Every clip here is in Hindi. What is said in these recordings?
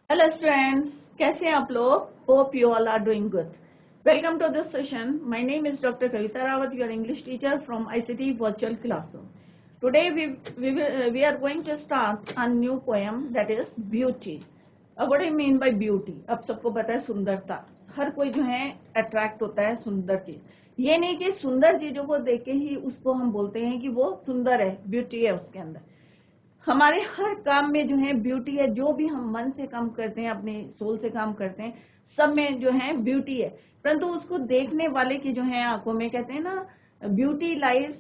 हेलो स्टूडेंट्स, कैसे हैं आप लोग? Hope you all are doing good. Welcome to this session. My name is doctor Kavita Rawat, your English teacher from ICT virtual classroom. Today we are going to start a new poem, that is beauty. What do you mean by beauty? अब सबको पता है सुंदरता. हर कोई जो है अट्रैक्ट होता है सुंदर चीज. ये नहीं कि सुंदर चीजों को देख के ही उसको हम बोलते हैं कि वो सुंदर है, ब्यूटी है उसके अंदर. हमारे हर काम में जो है ब्यूटी है. जो भी हम मन से काम करते हैं, अपने सोल से काम करते हैं, सब में जो है ब्यूटी है. परंतु उसको देखने वाले की जो है आंखों में, कहते हैं ना, beauty lies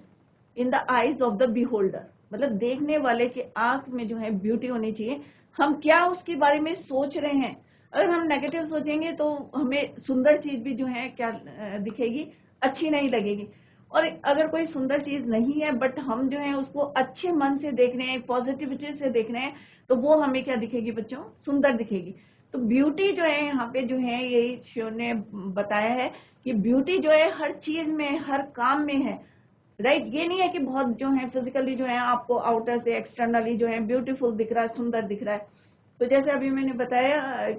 in the eyes of the beholder. मतलब देखने वाले के आंख में जो है ब्यूटी होनी चाहिए. हम क्या उसके बारे में सोच रहे हैं. अगर हम नेगेटिव सोचेंगे तो हमें सुंदर चीज भी जो है क्या दिखेगी, अच्छी नहीं लगेगी. और अगर कोई सुंदर चीज नहीं है बट हम जो है उसको अच्छे मन से देख रहे हैं, पॉजिटिविटी से देख रहे हैं, तो वो हमें क्या दिखेगी बच्चों? सुंदर दिखेगी. तो ब्यूटी जो है यहाँ पे जो है, यही शिव ने बताया है कि ब्यूटी जो है हर चीज में, हर काम में है. राइट. ये नहीं है कि बहुत जो है फिजिकली जो है आपको आउटर से एक्सटर्नली जो है ब्यूटीफुल दिख रहा है, सुंदर दिख रहा है. तो जैसे अभी मैंने बताया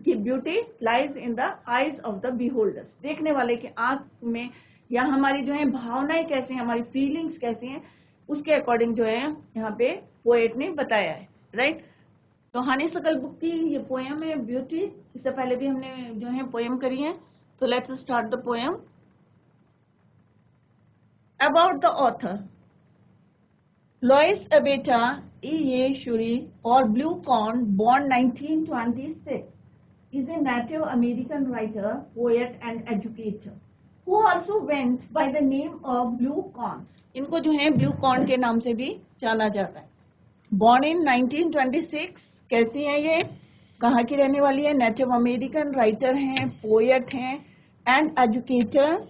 कि beauty lies in the eyes of the beholders. देखने वाले की आंख में, या हमारी जो है भावनाएं कैसी हैं, हमारी फीलिंग्स कैसी हैं, उसके अकॉर्डिंग जो है यहाँ पे पोएट ने बताया है. राइट. तो हानि सकल बुक की ये पोएम है ब्यूटी. इससे पहले भी हमने जो है पोएम करी है. तो let's start the poem. About the author. Lois Abeita E. Shuri, or Blue Corn, born 1926, is a Native American writer, poet and educator who also went by the name of Blue Corn. इनको जो है ब्लू कॉर्न के नाम से भी जाना जाता है. Born in 1926. कैसी है ये? कहाँ की रहने वाली है? नेटिव अमेरिकन राइटर हैं, पोएट हैं and educator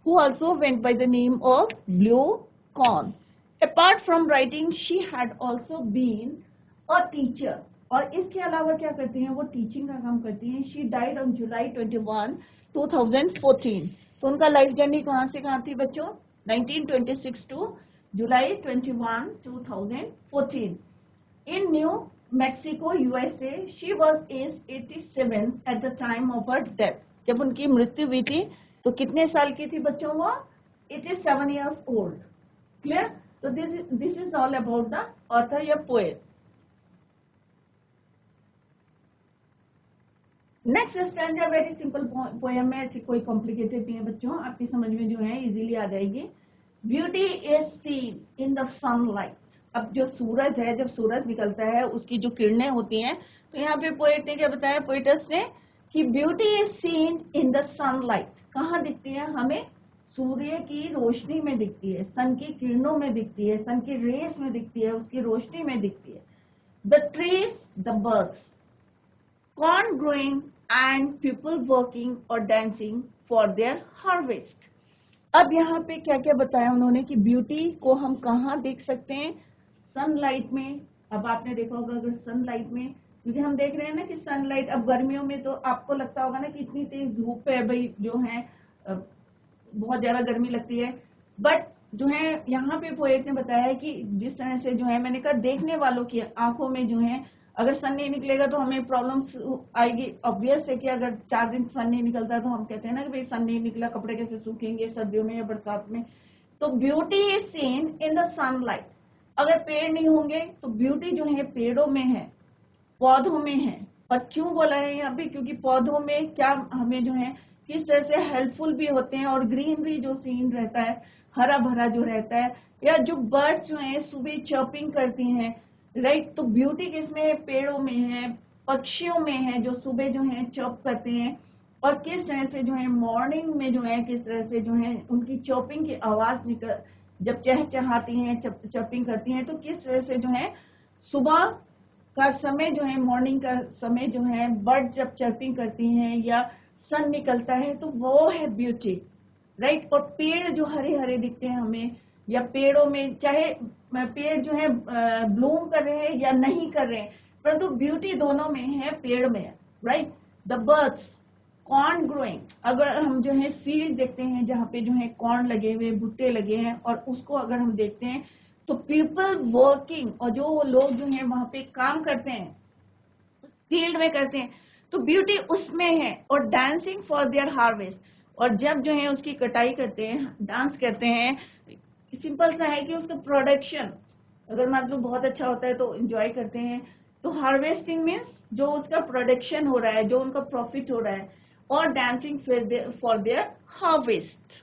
who also went by the name of Blue Corn. Apart from writing, she had also been a teacher. और इसके अलावा क्या करती हैं? वो टीचिंग का काम करती हैं. She died on July 21, 2014. तो उनका लाइफ जर्नी कहाँ से कहाँ थी बच्चों? 1926 to July 21, 2014. In New Mexico, USA, she was age 87 at the time of her death. जब उनकी मृत्यु हुई थी तो कितने साल की थी बच्चों? वो 87 years old. Clear? So this is all about the author या poet. Next stanza very simple poem है, कोई कॉम्प्लिकेटेड नहीं है बच्चों, आपकी समझ में जो है इजीली आ जाएगी. Beauty is seen in the sunlight. अब जो सूरज है, जब सूरज निकलता है उसकी जो किरणें होती हैं, तो यहाँ पे पोएट ने क्या बताया, पोएटस ने, कि beauty is seen in the sunlight. कहाँ दिखती है हमें? सूर्य की रोशनी में दिखती है, सन की किरणों में दिखती है, सन की रेस में दिखती है, उसकी रोशनी में दिखती है. The trees, the birds, corn growing and people working or dancing for their harvest. अब यहाँ पे क्या क्या बताया उन्होंने कि ब्यूटी को हम कहाँ देख सकते हैं? सनलाइट में. अब आपने देखा होगा अगर सनलाइट में, क्योंकि हम देख रहे हैं ना कि सनलाइट, अब गर्मियों में तो आपको लगता होगा ना कि इतनी तेज धूप है भाई, जो है बहुत ज्यादा गर्मी लगती है. बट जो है यहाँ पे पोएट ने बताया है कि जिस तरह से जो है, मैंने कहा देखने वालों की आंखों में जो है, अगर सन नहीं निकलेगा तो हमें प्रॉब्लम्स आएगी. ऑब्वियस है कि अगर 4 दिन सन नहीं निकलता तो हम कहते हैं ना कि भाई सन नहीं निकला, कपड़े कैसे सूखेंगे सर्दियों में या बरसात में. तो beauty is seen in the sunlight. अगर पेड़ नहीं होंगे तो ब्यूटी जो है पेड़ों में है, पौधों में है. और क्यों बोला है यहाँ पे? क्योंकि पौधों में क्या हमें जो है किस तरह से हेल्पफुल भी होते हैं, और ग्रीनरी जो सीन रहता है, हरा भरा जो रहता है, या जो बर्ड्स जो है सुबह चर्पिंग करती हैं. राइट. तो ब्यूटी किसमें है? पेड़ों में है, पक्षियों में है, जो सुबह जो है चर्प करते हैं, और किस तरह से जो है मॉर्निंग में जो है किस तरह से जो है उनकी चर्पिंग की आवाज निकल, जब चहचहाती हैं, चर्पिंग करती हैं, तो किस तरह से जो है सुबह का समय जो है, मॉर्निंग का समय जो है, बर्ड जब चर्पिंग करती हैं या सन निकलता है, तो वो है ब्यूटी. राइट. और पेड़ जो हरे हरे दिखते हैं हमें, या पेड़ों में चाहे पेड़ जो है ब्लूम कर रहे हैं या नहीं कर रहे हैं, परंतु ब्यूटी दोनों में है, पेड़ में है. Right. The birds, corn growing. अगर हम जो है फील्ड देखते हैं जहाँ पे जो है कॉर्न लगे हुए, भुट्टे लगे हैं, और उसको अगर हम देखते हैं तो पीपल वर्किंग, और जो लोग जो है वहां पे काम करते हैं, फील्ड में करते हैं, तो ब्यूटी उसमें है। और डांसिंग फॉर देयर हार्वेस्ट, और जब जो है उसकी कटाई करते हैं, डांस करते हैं, सिंपल सा है कि उसका प्रोडक्शन अगर मतलब बहुत अच्छा होता है तो एंजॉय करते हैं। तो हार्वेस्टिंग मीन्स जो उसका प्रोडक्शन हो रहा है, जो उनका प्रॉफिट हो रहा है, और डांसिंग फॉर देयर हार्वेस्ट।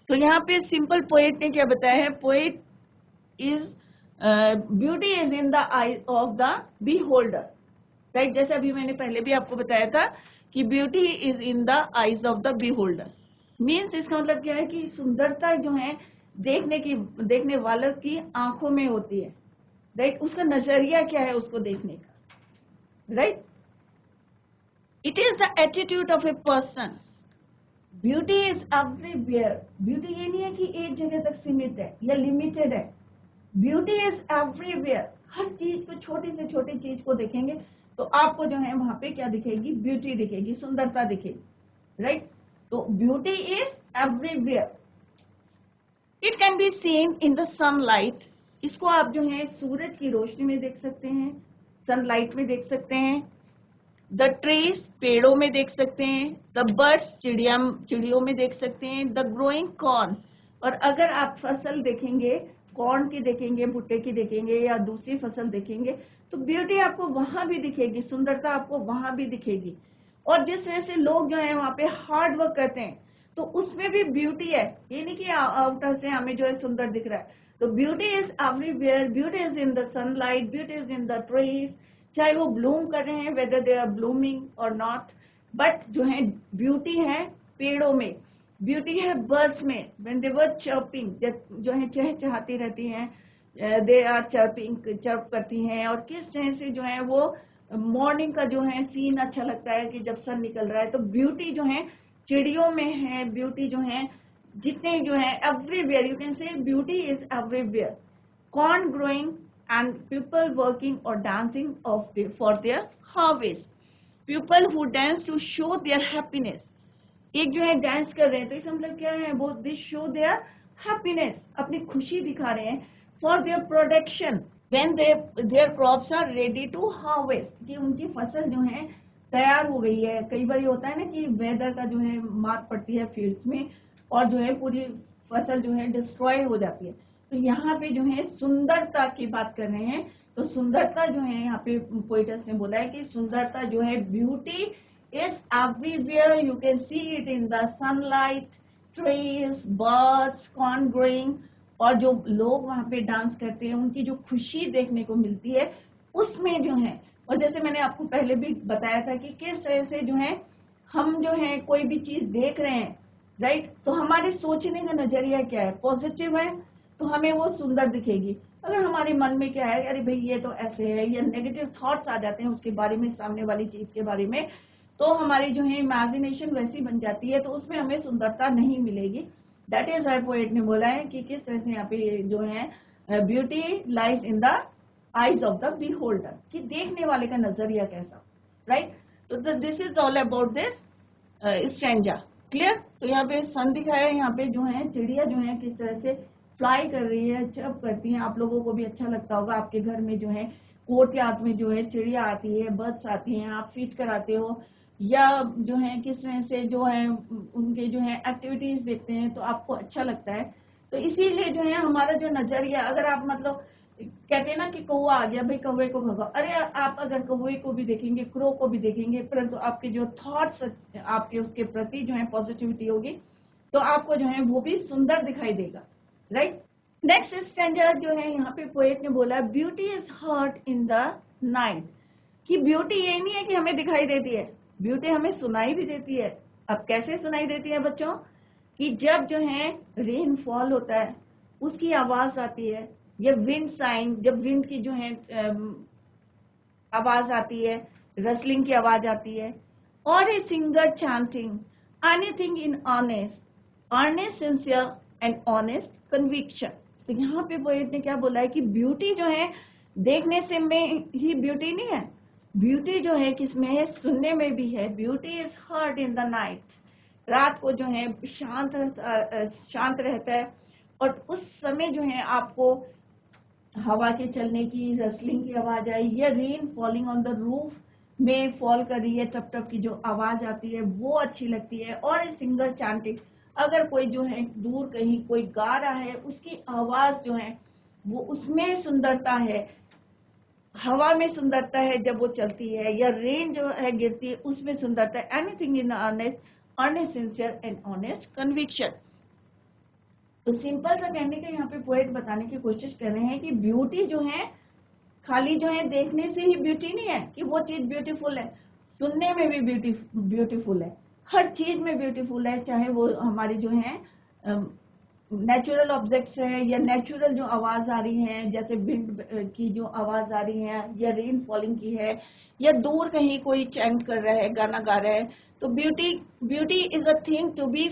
तो यहाँ पे सिंपल पोएट ने क्या बताया है, poet is beauty is in the eye of the beholder, right. जैसे अभी मैंने पहले भी आपको बताया था कि beauty is in the eyes of the beholder, means इसका मतलब क्या है कि सुंदरता जो है देखने वालों की आंखों में होती है, राइट। उसका नजरिया क्या है उसको देखने का, right. It is the attitude of a person. Beauty is everywhere. Beauty ये नहीं है कि एक जगह तक सीमित है या लिमिटेड है। Beauty is everywhere. हर चीज को, छोटी से छोटी चीज को देखेंगे तो आपको जो है वहां पे क्या दिखेगी, ब्यूटी दिखेगी, सुंदरता दिखेगी, राइट। तो beauty is everywhere. It can be seen in the sunlight. इसको आप जो है सूरज की रोशनी में देख सकते हैं, सनलाइट में देख सकते हैं। द ट्रीज, पेड़ों में देख सकते हैं। द बर्ड्स, चिड़ियों में देख सकते हैं। द ग्रोइंग कॉर्न, और अगर आप फसल देखेंगे, कॉर्न की देखेंगे, भुट्टे की देखेंगे या दूसरी फसल देखेंगे, तो ब्यूटी आपको वहां भी दिखेगी, सुंदरता आपको वहां भी दिखेगी। और जिस तरह से लोग जो है वहां पे हार्ड वर्क करते हैं, तो उसमें भी ब्यूटी है। ये नहीं कि आउटर से हमें जो है सुंदर दिख रहा है। तो beauty is everywhere. Beauty is in the sunlight, beauty is in the trees, चाहे वो ब्लूम कर रहे हैं, वेदर दे आर ब्लूमिंग और नॉट, बट जो है ब्यूटी है पेड़ों में, ब्यूटी है बर्ड्स में, व्हेन दे वर चर्पिंग, जो है चहचहाती रहती हैं, दे आर चर्पिंग, चर्प करती हैं। और किस तरह से जो है वो मॉर्निंग का जो है सीन अच्छा लगता है कि जब सन निकल रहा है। तो ब्यूटी जो है चिड़ियों में है, ब्यूटी जो है जितने जो है everywhere, you can say beauty is everywhere. Corn growing and people working or dancing for their harvest. People who dance to show their happiness. एक जो है डांस कर रहे हैं, तो इसका मतलब क्या है, वो दे शो देयर हैप्पीनेस, अपनी खुशी दिखा रहे हैं। For their production, when their crops are ready to harvest, कि उनकी फसल जो है तैयार हो गई है। कई बार होता है ना कि वेदर का जो है मार पड़ती है फील्ड्स में, और जो है पूरी फसल जो है डिस्ट्रॉय हो जाती है। तो यहाँ पे जो है सुंदरता की बात कर रहे हैं। तो सुंदरता जो है यहाँ पे पोएटस ने बोला है कि सुंदरता जो है, beauty is everywhere, you can see it in the sunlight, trees, birds, corn growing. और जो लोग वहां पे डांस करते हैं, उनकी जो खुशी देखने को मिलती है उसमें जो है। और जैसे मैंने आपको पहले भी बताया था कि किस तरह से जो है हम जो है कोई भी चीज देख रहे हैं, राइट, तो हमारे सोचने का नजरिया क्या है, पॉजिटिव है तो हमें वो सुंदर दिखेगी। अगर हमारे मन में क्या है, अरे भाई ये तो ऐसे है, या नेगेटिव थॉट्स आ जाते हैं उसके बारे में, सामने वाली चीज के बारे में, तो हमारी जो है इमेजिनेशन वैसी बन जाती है, तो उसमें हमें सुंदरता नहीं मिलेगी। दैट इज वाई पोएट ने बोला है कि किस तरह से यहाँ पे जो है beauty lies in the eyes of the beholder, कि देखने वाले का नजरिया कैसा, राइट। तो this is all about this stanza, clear. तो यहाँ पे सन दिखाया है, यहाँ पे जो है चिड़िया जो है किस तरह से फ्लाई कर रही है, चर्प करती हैं। आप लोगों को भी अच्छा लगता होगा, आपके घर में जो है कोर्टयार्ड में जो है चिड़िया आती है, बर्ड्स आती हैं, आप फीड कराते हो, या जो है किस तरह से जो है उनके जो है एक्टिविटीज देखते हैं, तो आपको अच्छा लगता है। तो इसीलिए जो है हमारा जो नजरिया, अगर आप मतलब कहते हैं ना कि कौवा आ गया, भाई कौवे को भगाओ, अरे आप अगर कौवे को भी देखेंगे, क्रो को भी देखेंगे, परंतु आपके जो थॉट्स आपके उसके प्रति जो है पॉजिटिविटी होगी, तो आपको जो है वो भी सुंदर दिखाई देगा, राइट। नेक्स्ट स्टैंडर्ड जो है यहाँ पे पोएट ने बोला, beauty is heard in the night, कि ब्यूटी ये नहीं है कि हमें दिखाई देती है, ब्यूटी हमें सुनाई भी देती है। अब कैसे सुनाई देती है बच्चों, कि जब जो है रेन फॉल होता है उसकी आवाज आती है, या विंड साइन, जब विंड की जो है आवाज आती है, रसलिंग की आवाज आती है, और a singer chanting anything in honest sincere and honest conviction. तो यहाँ पे पोएट ने क्या बोला है कि ब्यूटी जो है देखने से में ही ब्यूटी नहीं है, ब्यूटी जो है किसमें है, सुनने में भी है। Beauty is heard in the night, रात को जो है शांत रहता है, और उस समय जो है आपको हवा के चलने की, रसलिंग की आवाज आई, या rain falling on the roof में फॉल कर रही है, टप टप की जो आवाज आती है वो अच्छी लगती है। और ए सिंगर चांटिंग, अगर कोई जो है दूर कहीं कोई गा रहा है, उसकी आवाज जो है वो उसमें सुंदरता है, हवा में सुंदरता है जब वो चलती है, या रेन जो है गिरती है उसमें सुंदरता है। Anything in earnest sincere and honest conviction. तो सिंपल सा कहने का यहाँ पे पोएट बताने की कोशिश कर रहे हैं कि ब्यूटी जो है खाली जो है देखने से ही ब्यूटी नहीं है कि वो चीज ब्यूटीफुल है, सुनने में भी ब्यूटीफुल है, हर चीज में ब्यूटीफुल है, चाहे वो हमारी जो है नेचुरल ऑब्जेक्ट्स है, या नेचुरल जो आवाज आ रही है, जैसे विंड की जो आवाज आ रही है, या रेन फॉलिंग की है, या दूर कहीं कोई चैंट कर रहा है, गाना गा रहा है। तो beauty is a thing to be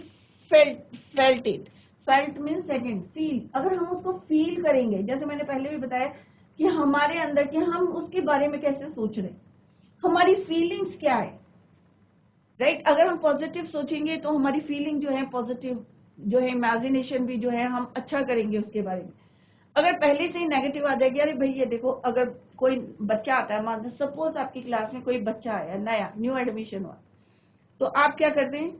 felt it. Felt mean second, feel. अगर हम उसको फील करेंगे, जैसे मैंने पहले भी बताया कि हमारे अंदर के हम उसके बारे में कैसे सोच रहे हैं, हमारी फीलिंग्स क्या है, राइट। अगर हम पॉजिटिव सोचेंगे तो हमारी फीलिंग जो है पॉजिटिव, जो है इमेजिनेशन भी जो है हम अच्छा करेंगे उसके बारे में। अगर पहले से ही नेगेटिव आ जाएगी, अरे भाई ये देखो, अगर कोई बच्चा आता है, मान लो सपोज आपकी क्लास में कोई बच्चा आया नया, न्यू एडमिशन हुआ, तो आप क्या करते हैं,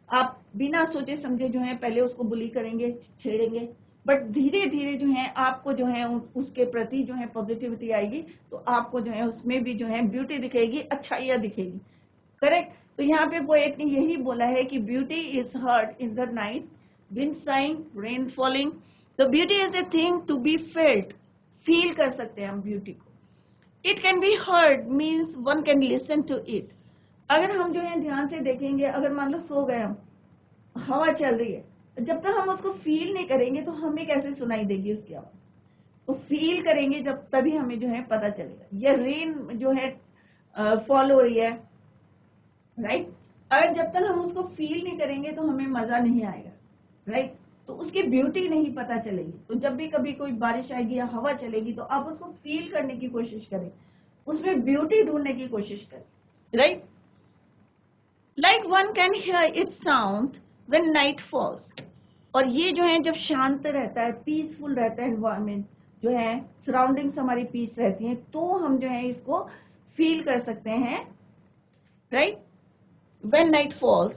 आप बिना सोचे समझे जो है पहले उसको बुली करेंगे, छेड़ेंगे, बट धीरे धीरे जो है आपको जो है उसके प्रति जो है पॉजिटिविटी आएगी, तो आपको जो है उसमें भी जो है ब्यूटी दिखेगी, अच्छाइयाँ दिखेगी, करेक्ट। तो यहाँ पे पोएट ने यही बोला है कि beauty is heard in the night, wind sighing, rain falling. तो beauty is a thing to be felt, feel कर सकते हैं हम ब्यूटी को। It can be heard means one can listen to it. अगर हम जो है ध्यान से देखेंगे, अगर मान लो सो गए हम, हवा चल रही है, जब तक हम उसको फील नहीं करेंगे तो हमें कैसे सुनाई देगी उसकी आवाज, तो फील करेंगे जब, तभी हमें जो है पता चलेगा। या रेन जो है फॉल हो रही है, राइट। अगर जब तक हम उसको फील नहीं करेंगे तो हमें मजा नहीं आएगा, राइट। तो उसकी ब्यूटी नहीं पता चलेगी। तो जब भी कभी कोई बारिश आएगी या हवा चलेगी तो आप उसको फील करने की कोशिश करें, उसमें ब्यूटी ढूंढने की कोशिश करें, right. Like one can hear it sound when night falls. और ये जो है जब शांत रहता है, पीसफुल रहता है एनवायरमेंट, जो है सराउंडिंग्स हमारी पीस रहती हैं, तो हम जो है इसको फील कर सकते हैं, right. When night falls,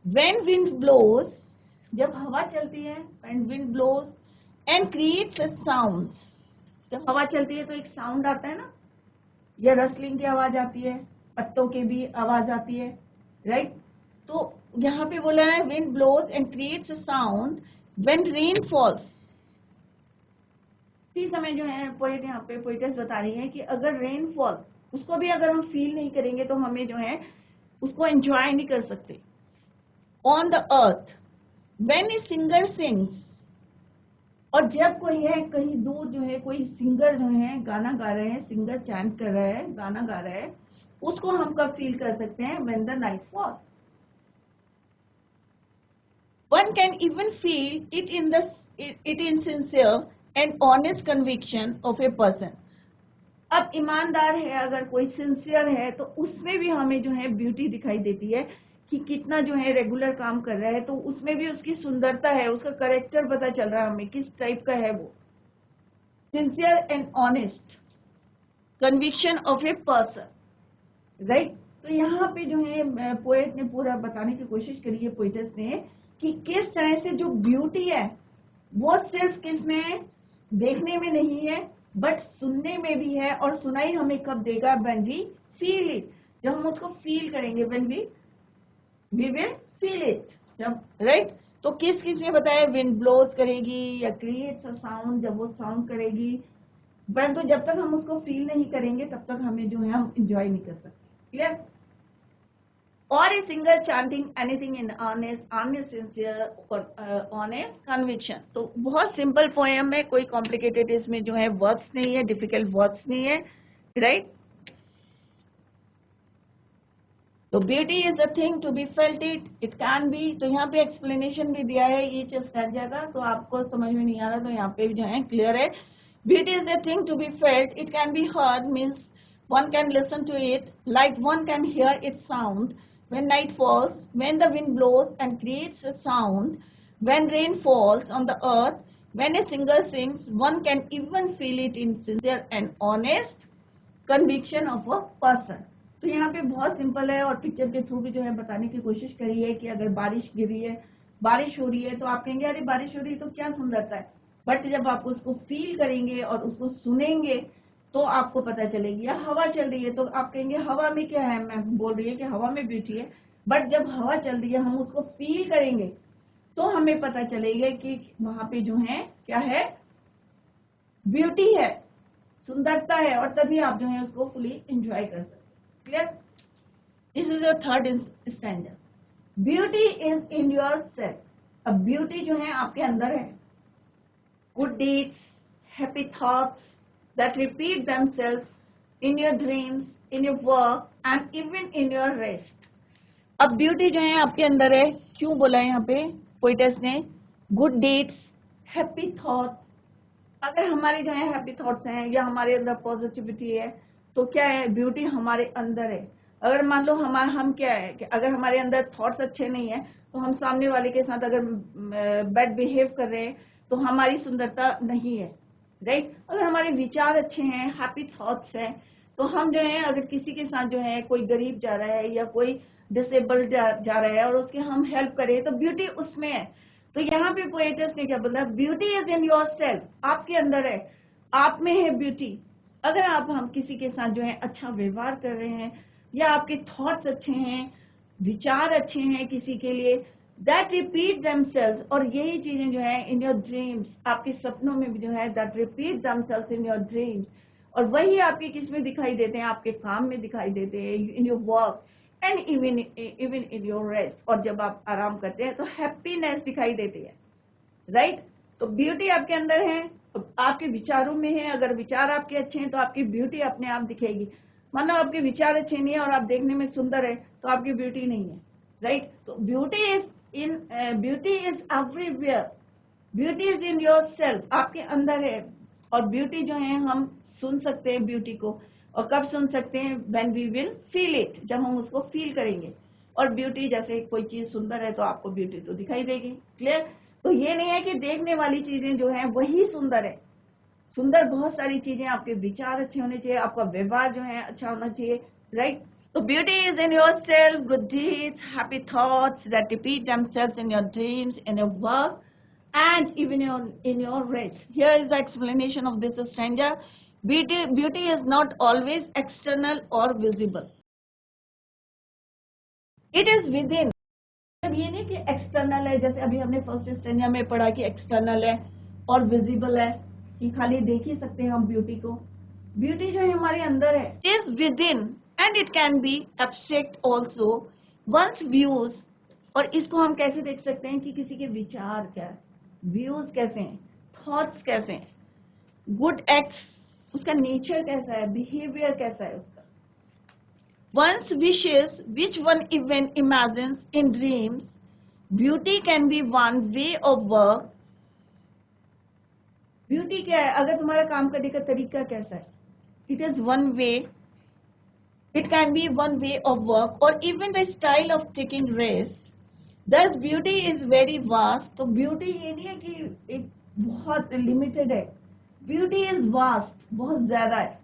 when wind blows, जब हवा चलती है, when wind blows and creates a sound. जब हवा चलती है तो एक साउंड आता है ना, या रसलिंग की आवाज आती है, पत्तों की भी आवाज आती है, राइट। तो यहाँ पे बोला है wind blows and creates a sound when rain falls. इसी समय जो है पोएट यहाँ पे पोएटेस बता रही है कि अगर रेन फॉल, उसको भी अगर हम फील नहीं करेंगे तो हमें जो है उसको एंजॉय नहीं कर सकते। On the earth when a singer sings, और जब कोई है कहीं दूर जो है कोई सिंगर जो है गाना गा रहे हैं, सिंगर चैंट कर रहा है, गाना गा रहा है, उसको हम कब फील कर सकते हैं, when the night fall. One can even feel it in sincere and honest conviction of a person. अब ईमानदार है, अगर कोई सिंसियर है तो उसमें भी हमें जो है ब्यूटी दिखाई देती है कि कितना जो है रेगुलर काम कर रहा है, तो उसमें भी उसकी सुंदरता है, उसका कैरेक्टर पता चल रहा है हमें किस टाइप का है वो। Sincere and honest conviction of a person, right. तो यहाँ पे जो है पोएट ने पूरा बताने की कोशिश करी है, पोएटेस ने, कि किस तरह से जो ब्यूटी है वो सिर्फ किसमें, देखने में नहीं है, बट सुनने में भी है। और सुनाई हमें कब देगा, व्हेन वी फील इट, जब हम उसको फील करेंगे, when we will feel it, जब, राइट। तो किस किस ने बताया, विंड ब्लोज करेगी या क्रिएट्स अ साउंड, जब वो साउंड करेगी, परंतु जब तक हम उसको फील नहीं करेंगे तब तक हमें जो है हम इंजॉय नहीं कर सकते, क्लियर। और a singer chanting anything in honest sincere और ऑनेस्ट कन्विक्शन। तो बहुत सिंपल पोएम है, कोई कॉम्प्लिकेटेड इसमें जो है वर्ड्स नहीं है, डिफिकल्ट वर्ड्स नहीं है, राइट। तो beauty is a thing to be felt it can be. तो यहाँ पे एक्सप्लेनेशन भी दिया है ईच स्टैंजा का, तो आपको समझ में नहीं आ रहा तो यहाँ पे जो है क्लियर है। Beauty is a thing to be felt, it can be heard means one can listen to it, like one can hear its sound when night falls, when the wind blows and creates a sound, when rain falls on the earth, When a singer sings, one can even feel it in sincere and honest conviction of a person. तो यहाँ पे बहुत सिंपल है और पिक्चर के थ्रू भी जो है बताने की कोशिश करी है कि अगर बारिश गिरी है, बारिश हो रही है, तो आप कहेंगे अरे बारिश हो रही है तो क्या सुंदरता है, बट जब आप उसको फील करेंगे और उसको सुनेंगे तो आपको पता चलेगी। या हवा चल रही है तो आप कहेंगे हवा में क्या है, मैं बोल रही है कि हवा में ब्यूटी है, बट जब हवा चल रही है हम उसको फील करेंगे तो हमें पता चलेगा कि वहां पे जो है क्या है, ब्यूटी है, सुंदरता है, और तभी आप जो है उसको फुली एंजॉय कर सकते हैं। Clear? This is your third standard. Beauty is in your self. अब ब्यूटी जो है आपके अंदर है। Good deeds, happy thoughts that repeat themselves in your dreams, in your work and even in your rest. अब ब्यूटी जो है आपके अंदर है। क्यों बोला है यहाँ पे पोइटस ने? Good deeds, happy thoughts. अगर हमारे जो है हैप्पी थॉट्स हैं या हमारे अंदर पॉजिटिविटी है तो क्या है, ब्यूटी हमारे अंदर है। अगर मान लो हम क्या है कि अगर हमारे अंदर थॉट्स अच्छे नहीं है तो हम सामने वाले के साथ अगर बैड बिहेव कर रहे हैं तो हमारी सुंदरता नहीं है, राइट। अगर हमारे विचार अच्छे हैं, हैप्पी थॉट्स हैं, तो हम जो है अगर किसी के साथ जो है कोई गरीब जा रहा है या कोई डिसेबल्ड जा रहा है और उसकी हम हेल्प करें तो ब्यूटी उसमें है। तो यहाँ पे पोएटस ने क्या बोला? Beauty is in your self, आपके अंदर है, आप में है ब्यूटी। अगर हम किसी के साथ जो है अच्छा व्यवहार कर रहे हैं या आपके थॉट्स अच्छे हैं, विचार अच्छे हैं किसी के लिए, दैट रिपीट देमसेल्व्स, और यही चीजें जो है इन योर ड्रीम्स, आपके सपनों में भी जो है that repeat themselves in your dreams, और वही आपके किस में दिखाई देते हैं? आपके काम में दिखाई देते हैं, in your work and even in your rest. और जब आप आराम करते हैं तो हैप्पीनेस दिखाई देती है, राइट। तो ब्यूटी आपके अंदर है, आपके विचारों में है। अगर विचार आपके अच्छे हैं तो आपकी ब्यूटी अपने आप दिखेगी। मानो आपके विचार अच्छे नहीं है और आप देखने में सुंदर है तो आपकी ब्यूटी नहीं है, राइट। तो beauty is everywhere, beauty is in your self, आपके अंदर है। और ब्यूटी जो है हम सुन सकते हैं ब्यूटी को, और कब सुन सकते हैं? When we will feel it, जब हम उसको फील करेंगे। और ब्यूटी, जैसे कोई चीज सुंदर है तो आपको ब्यूटी तो दिखाई देगी। क्लियर? तो ये नहीं है कि देखने वाली चीजें जो है वही सुंदर है। सुंदर बहुत सारी चीजें, आपके विचार अच्छे होने चाहिए, आपका व्यवहार जो है अच्छा होना चाहिए, right. So beauty is in yourself, good deeds, happy thoughts that repeat themselves in your dreams, in your work, and even in your rest. Here is the explanation of this stanza. Beauty is not always external or visible. It is within. अब ये नहीं कि एक्सटर्नल है, जैसे अभी हमने फर्स्ट स्टेंजा में पढ़ा कि एक्सटर्नल है और विजिबल है, कि खाली देख ही सकते हैं हम ब्यूटी को। ब्यूटी जो है हमारे अंदर है, is within, and it can be abstract also one's views. और इसको हम कैसे देख सकते हैं कि किसी के विचार क्या है, व्यूज कैसे हैं, थॉट्स कैसे हैं, गुड एक्ट्स, उसका नेचर कैसा है, बिहेवियर कैसा है उसका। One's wishes, which one even imagines in dreams, beauty can be one way of work. Beauty क्या है? अगर तुम्हारा काम करने का तरीका कैसा है, it is one way. It can be one way of work, or even the style of taking rest. Thus, beauty is very vast. तो beauty ये नहीं है कि एक बहुत limited है. Beauty is vast, बहुत ज्यादा है.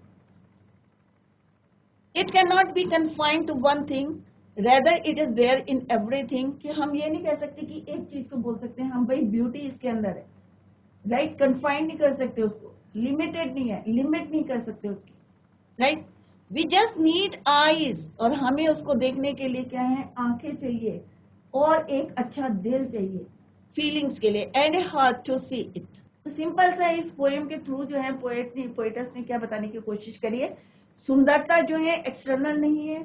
It cannot be confined to one thing, rather it is there in everything. कि हम ये नहीं कह सकते कि एक चीज को बोल सकते हैं हम भाई ब्यूटी इसके अंदर है, राइट। कन्फाइन नहीं कर सकते उसको, लिमिटेड नहीं है, लिमिट नहीं कर सकते उसकी, right. We just need eyes, और हमें उसको देखने के लिए क्या है? आंखें चाहिए और एक अच्छा दिल चाहिए फीलिंग्स के लिए, and a heart to see it. तो सिंपल सा इस पोएम के थ्रू जो है पोएटस ने क्या बताने की कोशिश करी है? सुंदरता जो है एक्सटर्नल नहीं है,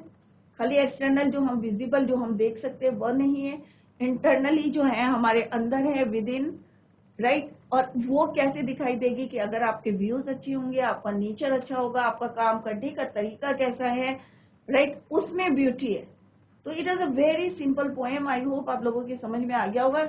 खाली एक्सटर्नल जो हम विजिबल जो हम देख सकते हैं वह नहीं है, इंटरनली जो है हमारे अंदर है, विद इन, राइट। और वो कैसे दिखाई देगी? कि अगर आपके व्यूज अच्छे होंगे, आपका नेचर अच्छा होगा, आपका काम करने का तरीका कैसा है, राइट, उसमें ब्यूटी है। तो it is a very simple poem. I hope आप लोगों की समझ में आ गया होगा।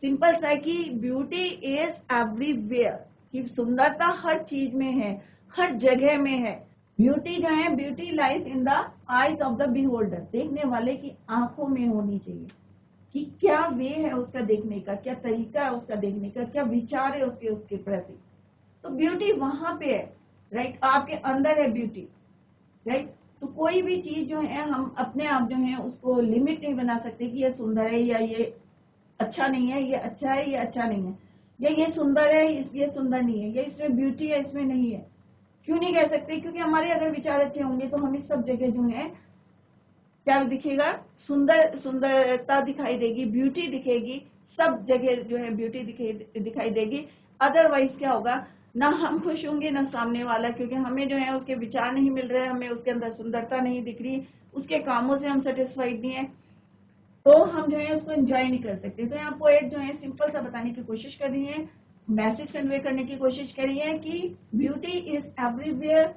सिंपल सा है कि ब्यूटी इज एवरीवेयर, कि सुंदरता हर चीज में है, हर जगह में है। ब्यूटी जो है, beauty lies in the eyes of the beholder, देखने वाले की आंखों में होनी चाहिए। कि क्या वे है उसका देखने का, क्या तरीका है उसका देखने का, क्या विचार है उसके उसके प्रति। तो ब्यूटी वहां पे है, राइट, आपके अंदर है ब्यूटी, राइट। तो कोई भी चीज जो है हम अपने आप जो है उसको लिमिट नहीं बना सकते कि ये सुंदर है या ये अच्छा नहीं है, ये अच्छा है ये अच्छा नहीं है, या ये सुंदर है इसलिए सुंदर नहीं है, या इसमें ब्यूटी है इसमें नहीं है। क्यों नहीं कह सकते? क्योंकि हमारे अगर विचार अच्छे होंगे तो हमें सब जगह जो है क्या दिखेगा, सुंदरता दिखाई देगी, ब्यूटी दिखेगी, सब जगह जो है ब्यूटी दिखाई देगी। अदरवाइज क्या होगा, ना हम खुश होंगे ना सामने वाला, क्योंकि हमें जो है उसके विचार नहीं मिल रहे, हमें उसके अंदर सुंदरता नहीं दिख रही, उसके कामों से हम सेटिस्फाइड नहीं है, तो हम जो है उसको एंजॉय नहीं कर सकते। तो यहाँ पोएट जो है सिंपल सा बताने की कोशिश कर रही है, मैसेज कन्वे करने की कोशिश कर रही है कि ब्यूटी इज एवरीवेयर।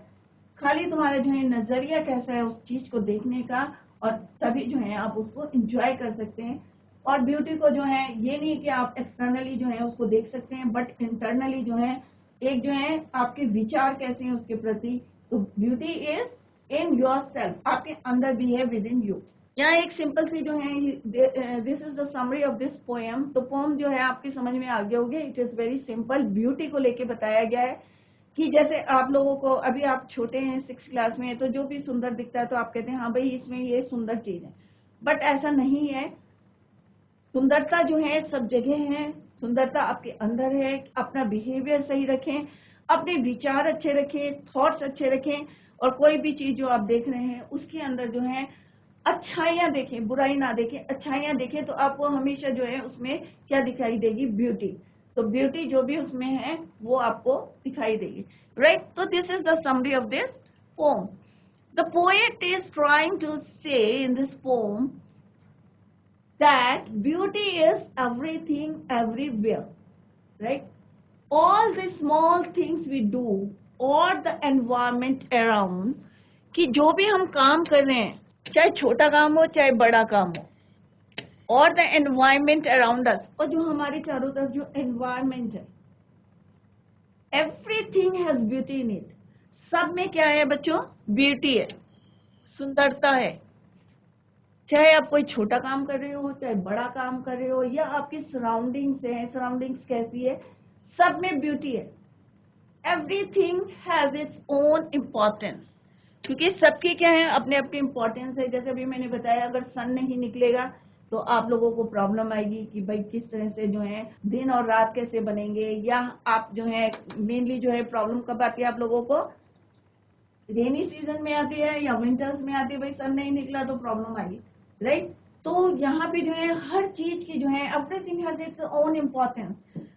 खाली तुम्हारा जो है नजरिया कैसा है उस चीज को देखने का, और तभी जो है आप उसको एंजॉय कर सकते हैं। और ब्यूटी को जो है ये नहीं कि आप एक्सटर्नली जो है उसको देख सकते हैं, बट इंटरनली जो है एक जो है आपके विचार कैसे हैं उसके प्रति। तो beauty is in your self, आपके अंदर भी है, विद इन यू। यहाँ एक सिंपल सी जो है, this is the summary of this poem. तो पोएम जो है आपकी समझ में आ गया होगा, it is very simple. Beauty को लेके बताया गया है कि जैसे आप लोगों को, अभी आप छोटे हैं 6th क्लास में, तो जो भी सुंदर दिखता है तो आप कहते हैं हाँ भाई इसमें ये सुंदर चीज है, बट ऐसा नहीं है। सुंदरता जो है सब जगह है, सुंदरता आपके अंदर है। अपना बिहेवियर सही रखें, अपने विचार अच्छे रखें, थॉट्स अच्छे रखें, और कोई भी चीज जो आप देख रहे हैं उसके अंदर जो है अच्छाइयां देखें, बुराई ना देखें, अच्छाइयां देखें, तो आपको हमेशा जो है उसमें क्या दिखाई देगी, ब्यूटी। तो ब्यूटी जो भी उसमें है वो आपको दिखाई देगी, राइट। तो this is the summary of this poem. The poet is trying to say in this poem that beauty is everything everywhere, right? All the small things we do or the environment around, कि जो भी हम काम कर रहे हैं, चाहे छोटा काम हो चाहे बड़ा काम हो, और द एनवायरमेंट अराउंड अस, और जो हमारे चारों तरफ जो एनवायरमेंट है, everything has beauty in it. सब में क्या है बच्चों, ब्यूटी है, सुंदरता है। चाहे आप कोई छोटा काम कर रहे हो चाहे बड़ा काम कर रहे हो, या आपकी सराउंडिंग्स है, सराउंडिंग्स कैसी है, सब में ब्यूटी है। Everything has its own importance, क्योंकि सबकी क्या है, अपने अपनी इम्पोर्टेंस है। जैसे अभी मैंने बताया, अगर सन नहीं निकलेगा तो आप लोगों को प्रॉब्लम आएगी कि भाई किस तरह से जो है दिन और रात कैसे बनेंगे, या आप जो है मेनली जो है प्रॉब्लम कब आती है आप लोगों को, रेनी सीजन में आती है या विंटर्स में आती है। भाई सन नहीं निकला तो प्रॉब्लम आएगी, राइट। तो यहाँ पे जो है हर चीज की जो है everything has its own importance.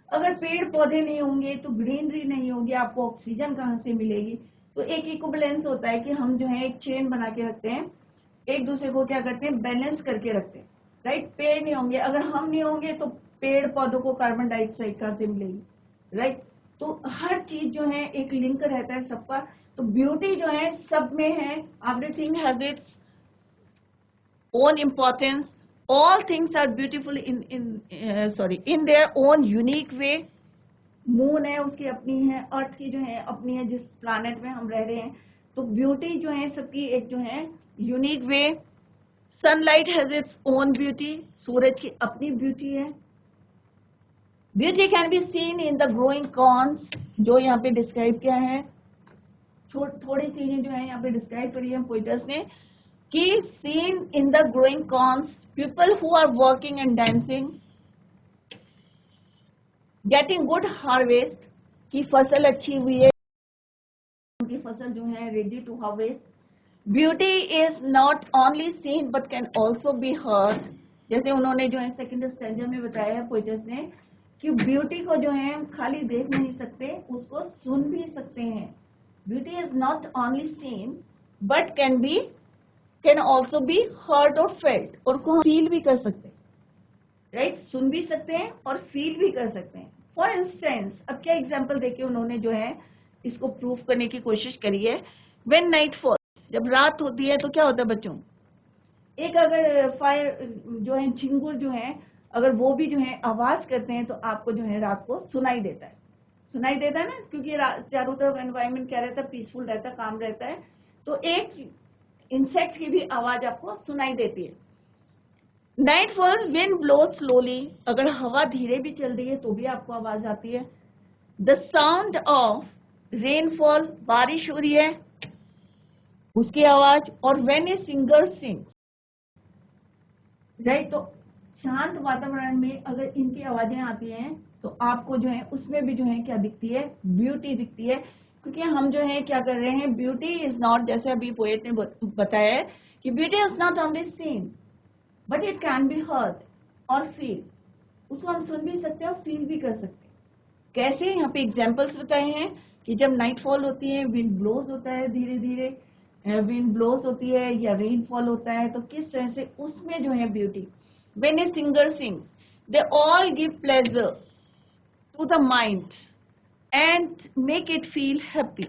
अगर पेड़ पौधे नहीं होंगे तो ग्रीनरी नहीं होगी, आपको ऑक्सीजन कहाँ से मिलेगी। तो एक इक्विवेलेंस होता है कि हम जो है एक चेन बना के रखते हैं, एक दूसरे को क्या करते हैं, बैलेंस करके रखते हैं, राइट। पेड़ नहीं होंगे, अगर हम नहीं होंगे तो पेड़ पौधों को कार्बन डाइऑक्साइड कहाँ से मिलेगी, राइट। तो हर चीज जो है एक लिंक रहता है सबका। तो ब्यूटी जो है सब में है, everything has its own importance. All things are beautiful in their own unique way. Moon है उसकी अपनी है, अर्थ की जो है अपनी है, जिस प्लानेट में हम रह रहे हैं। तो ब्यूटी जो है सबकी एक जो है unique way. Sunlight has its own beauty, सूरज की अपनी ब्यूटी है। Beauty can be seen in the growing corns, जो यहाँ पे डिस्क्राइब किया है, थोड़ी चीजें जो है यहाँ पे डिस्क्राइब करी है पोइटर्स ने, कि seen in the growing corns, people who are working and dancing, getting good harvest, कि फसल अच्छी हुई है, उनकी फसल जो है ready to harvest. Beauty is not only seen but can also be heard. जैसे उन्होंने जो है सेकंड स्टैंजा में बताया है पोइटर्स ने, कि ब्यूटी को जो है हम खाली देख नहीं सकते, उसको सुन भी सकते हैं। Beauty is not only seen but can also be heard और फेल्ट, और को हम फील भी कर सकते हैं, राइट। सुन भी सकते हैं और फील भी कर सकते हैं। फॉर इंस्टेंस, अब क्या एग्जाम्पल देके उन्होंने जो है इसको प्रूव करने की कोशिश करी है। व्हेन नाइट फॉल, जब रात होती है तो क्या होता है बच्चों, एक अगर फायर जो है झिंगुर जो है, अगर वो भी जो है आवाज करते हैं तो आपको जो है रात को सुनाई देता है, सुनाई देता है ना, क्योंकि चारों तरफ एनवायरमेंट क्या रहता है, पीसफुल रहता है, काम रहता है। तो एक इंसेक्ट की भी आवाज आपको सुनाई देती है। नाइटफॉल, विंड ब्लो स्लोली, अगर हवा धीरे भी चल रही है तो भी आपको आवाज आती है. द साउंड ऑफ रेनफॉल, बारिश हो रही है उसकी आवाज. और when a singer sing, right, तो शांत वातावरण में अगर इनकी आवाजें आती हैं तो आपको जो है उसमें भी जो है क्या दिखती है, ब्यूटी दिखती है. क्योंकि हम जो है क्या कर रहे हैं, ब्यूटी इज नॉट, जैसे अभी पोएट ने बताया है कि beauty is not only seen but it can be heard और फील. उसको हम सुन भी सकते हैं और फील भी कर सकते हैं. कैसे, यहाँ पे एग्जाम्पल्स बताए हैं कि जब नाइटफॉल होती है, विंड ब्लोज होता है धीरे धीरे, विंड ब्लोज होती है या रेनफॉल होता है, तो किस तरह से उसमें जो है beauty. When a singer sings, they all give pleasure to the mind and make it feel happy.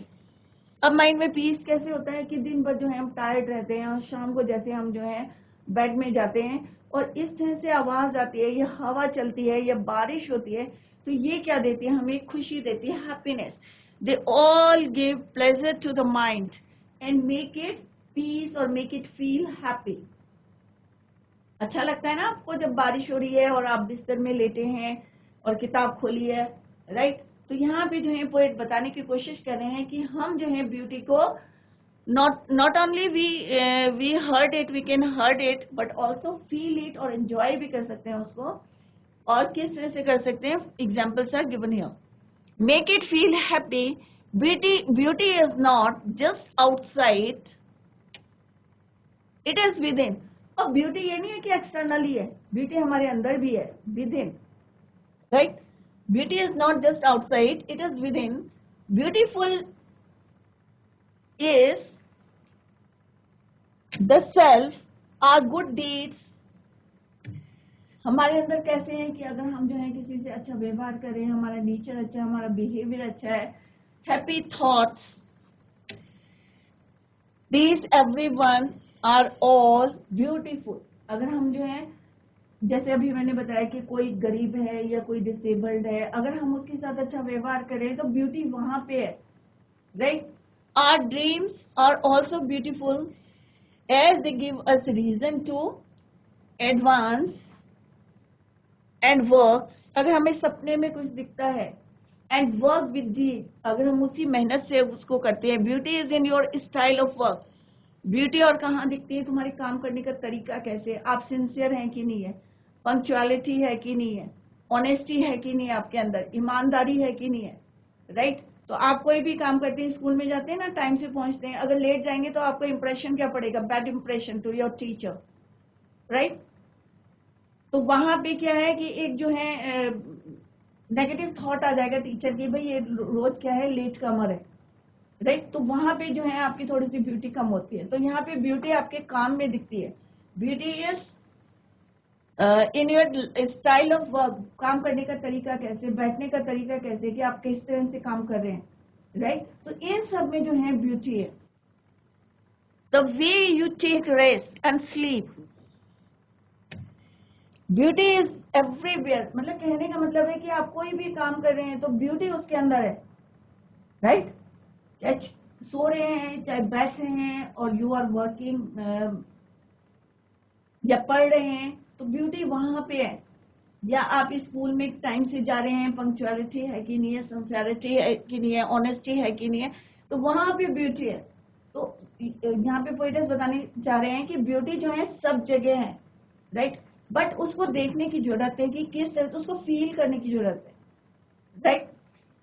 अब माइंड में पीस कैसे होता है कि दिन भर जो है हम टायर्ड रहते हैं और शाम को जैसे हम जो है बेड में जाते हैं और इस तरह से आवाज आती है या हवा चलती है या बारिश होती है, तो ये क्या देती है, हमें खुशी देती है, happiness. They all give pleasure to the mind and make it peace और मेक इट फील हैप्पी. अच्छा लगता है ना आपको जब बारिश हो रही है और आप बिस्तर में लेटे हैं और किताब खोली है, राइट. तो यहाँ पे जो है पोएट बताने की कोशिश कर रहे हैं कि हम जो है ब्यूटी को not only we heard it, we can heard it, but also feel it और enjoy भी कर सकते हैं उसको. और किस तरह से कर सकते हैं, examples are given here. Make it feel happy, beauty is not just outside, it is within. और ब्यूटी ये नहीं है कि एक्सटर्नली है, ब्यूटी हमारे अंदर भी है, within, right. Beauty is not just outside, it is within. Beautiful is the self, are good deeds. हमारे अंदर कैसे हैं कि अगर हम जो है किसी से अच्छा व्यवहार करें, हमारा नेचर अच्छा है, हमारा बिहेवियर अच्छा है. Happy thoughts, these everyone are all beautiful. अगर हम जो है, जैसे अभी मैंने बताया कि कोई गरीब है या कोई डिसेबल्ड है, अगर हम उसके साथ अच्छा व्यवहार करें तो ब्यूटी वहां पे है, right. Our dreams are also beautiful as they give us reason to advance and work. अगर हमें सपने में कुछ दिखता है, and work with deed, अगर हम उसी मेहनत से उसको करते हैं. Beauty is in your style of work. Beauty और कहाँ दिखती है, तुम्हारे काम करने का तरीका कैसे, आप सिंसियर हैं कि नहीं है, पंक्चुअलिटी है कि नहीं है, ऑनेस्टी है कि नहीं है आपके अंदर, ईमानदारी है कि नहीं है, राइट. तो आप कोई भी काम करते हैं, स्कूल में जाते हैं ना, टाइम से पहुंचते हैं, अगर लेट जाएंगे तो आपका इंप्रेशन क्या पड़ेगा, bad impression to your teacher, right. तो वहां पे क्या है कि एक जो है नेगेटिव थॉट आ जाएगा टीचर की, भाई ये रोज क्या है, लेट कमर है, राइट. तो वहां पे जो है आपकी थोड़ी सी ब्यूटी कम होती है. तो यहाँ पे ब्यूटी आपके काम में दिखती है. Beauty is in your style of work, काम करने का तरीका कैसे, बैठने का तरीका कैसे, कि आप किस तरह से काम कर रहे हैं, राइट. तो इन सब में जो है ब्यूटी है. The way you take rest and sleep, beauty is everywhere. मतलब कहने का मतलब है कि आप कोई भी काम कर रहे हैं तो ब्यूटी उसके अंदर है, राइट. चाहे सो रहे हैं, चाहे बैठ रहे हैं, और यू आर वर्किंग या पढ़ रहे हैं, तो ब्यूटी वहां पे है. या आप स्कूल में टाइम से जा रहे हैं, पंक्चुअलिटी है कि नहीं है, सिंसियरिटी है कि नहीं है, ऑनेस्टी है कि नहीं है, तो वहां पे ब्यूटी है. तो यहाँ पे पोएट्स बताने चाह रहे हैं कि ब्यूटी जो है सब जगह है, राइट. बट उसको देखने की जरूरत है कि किस तरह से उसको फील करने की जरूरत है, राइट.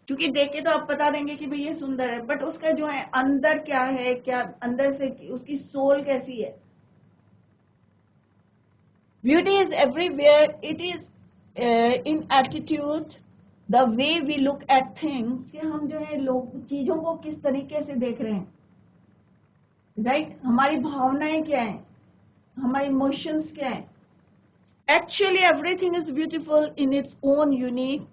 क्योंकि देख के तो आप बता देंगे कि भाई ये सुंदर है, बट उसका जो है अंदर क्या है, क्या अंदर से उसकी सोल कैसी है. Beauty is everywhere, it is in attitude, the way we look at things, कि हम जो है लोग चीजों को किस तरीके से देख रहे हैं, राइट. हमारी भावनाएं क्या है, हमारे इमोशंस क्या है. Actually everything is beautiful in its own unique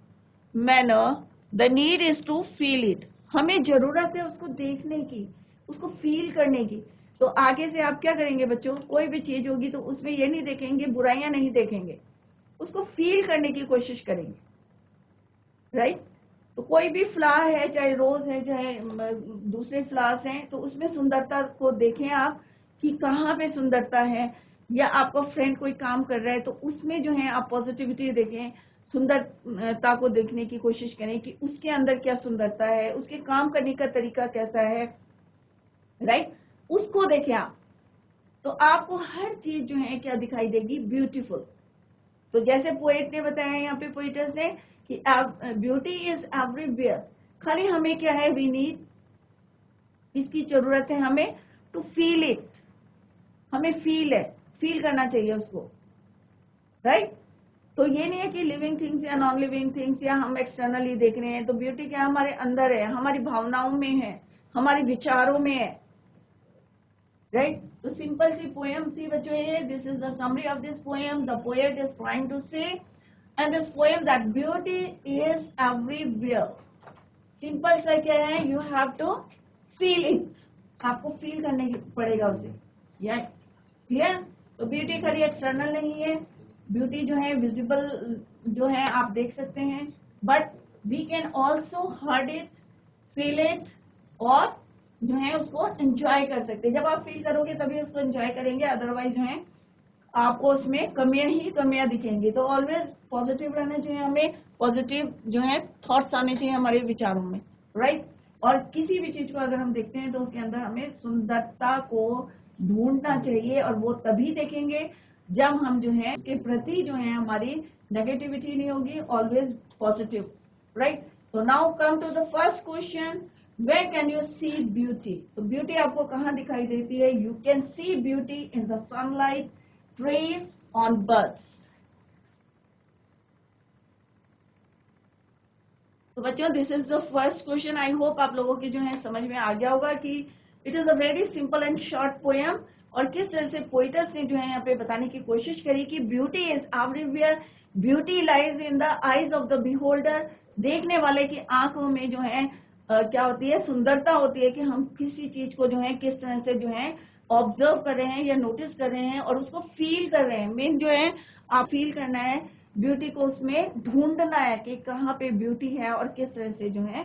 manner. The need is to feel it. हमें जरूरत है उसको देखने की, उसको फील करने की. तो आगे से आप क्या करेंगे बच्चों, कोई भी चीज होगी तो उसमें ये नहीं देखेंगे, बुराइयां नहीं देखेंगे, उसको फील करने की कोशिश करेंगे, राइट. तो कोई भी फ्लावर है, चाहे रोज है, चाहे दूसरे फ्लावर्स हैं, तो उसमें सुंदरता को देखें आप कि कहाँ पे सुंदरता है, या आपका फ्रेंड कोई काम कर रहा है तो उसमें जो है आप पॉजिटिविटी देखें, सुंदरता को देखने की कोशिश करें कि उसके अंदर क्या सुंदरता है, उसके काम करने का तरीका कैसा है, राइट, उसको देखें आप, तो आपको हर चीज जो है क्या दिखाई देगी, ब्यूटीफुल। तो जैसे पोएट ने बताया यहाँ पे, पोएटस ने, कि ब्यूटी इज एवरीवेयर, खाली हमें क्या है, वी नीड, इसकी जरूरत है हमें टू फील इट, हमें फील करना चाहिए उसको, राइट। तो ये नहीं है कि लिविंग थिंग्स या नॉन लिविंग थिंग्स या हम एक्सटर्नली देख रहे हैं, तो ब्यूटी क्या हमारे अंदर है, हमारी भावनाओं में है, हमारे विचारों में है, राइट। तो सिंपल सी पोएम थी बच्चों ये, this is the summary of this poem, the poet is trying to say and this poem that beauty is everywhere. Simple सा क्या है, you have to feel it, आपको फील करने की पड़ेगा उसे, या क्लियर। तो ब्यूटी खाली एक्सटर्नल नहीं है, ब्यूटी जो है विजिबल जो है आप देख सकते हैं, but we can also heard it, feel it, और जो है उसको एंजॉय कर सकते हैं। जब आप फील करोगे तभी उसको एंजॉय करेंगे, अदरवाइज जो है आपको उसमें कमियां ही कमियां दिखेंगी। तो ऑलवेज पॉजिटिव रहना चाहिए हमें, पॉजिटिव जो है थॉट्स आने चाहिए हमारे विचारों में, राइट। और किसी भी चीज को अगर हम देखते हैं तो उसके अंदर हमें सुंदरता को ढूंढना चाहिए, और वो तभी देखेंगे जब हम जो है के प्रति जो है हमारी नेगेटिविटी नहीं होगी, ऑलवेज पॉजिटिव, राइट। तो now come to the first question, where can you see beauty. तो ब्यूटी आपको कहाँ दिखाई देती है, you can see beauty in the sunlight, trees, on birds। तो बच्चों this is the first question. I hope आप लोगों की जो है समझ में आ गया होगा कि it is a very simple and short poem, और किस तरह से पोइटस ने जो है यहाँ पे बताने की कोशिश करी कि beauty is everywhere, beauty lies in the eyes of the beholder. देखने वाले की आंखों में जो है क्या होती है, सुंदरता होती है कि हम किसी चीज को जो है किस तरह से जो है ऑब्जर्व कर रहे हैं या नोटिस कर रहे हैं और उसको फील कर रहे हैं। मेन जो है आप फील करना है, ब्यूटी को उसमें ढूंढना है कि कहाँ पे ब्यूटी है और किस तरह से जो है।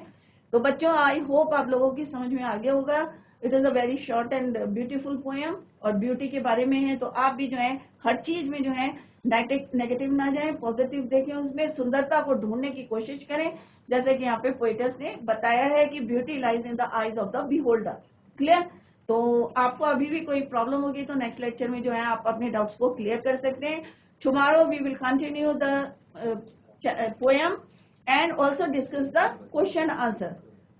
तो बच्चों आई होप आप लोगों की समझ में आ गया होगा। It is a very short and beautiful poem, और ब्यूटी के बारे में है, तो आप भी जो है हर चीज में जो है नेगेटिव ना जाए, पॉजिटिव देखें, उसमें सुंदरता को ढूंढने की कोशिश करें, जैसे कि यहाँ पे पोइटस ने बताया है कि beauty lies in the eyes of the beholder. Clear. तो आपको अभी भी कोई प्रॉब्लम होगी तो नेक्स्ट लेक्चर में जो है आप अपने डाउट्स को क्लियर कर सकते हैं। Tomorrow we will continue the poem and also discuss the question answer.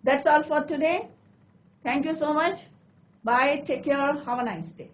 That's all for today. Thank you so much. Bye. Take care. Have a nice day.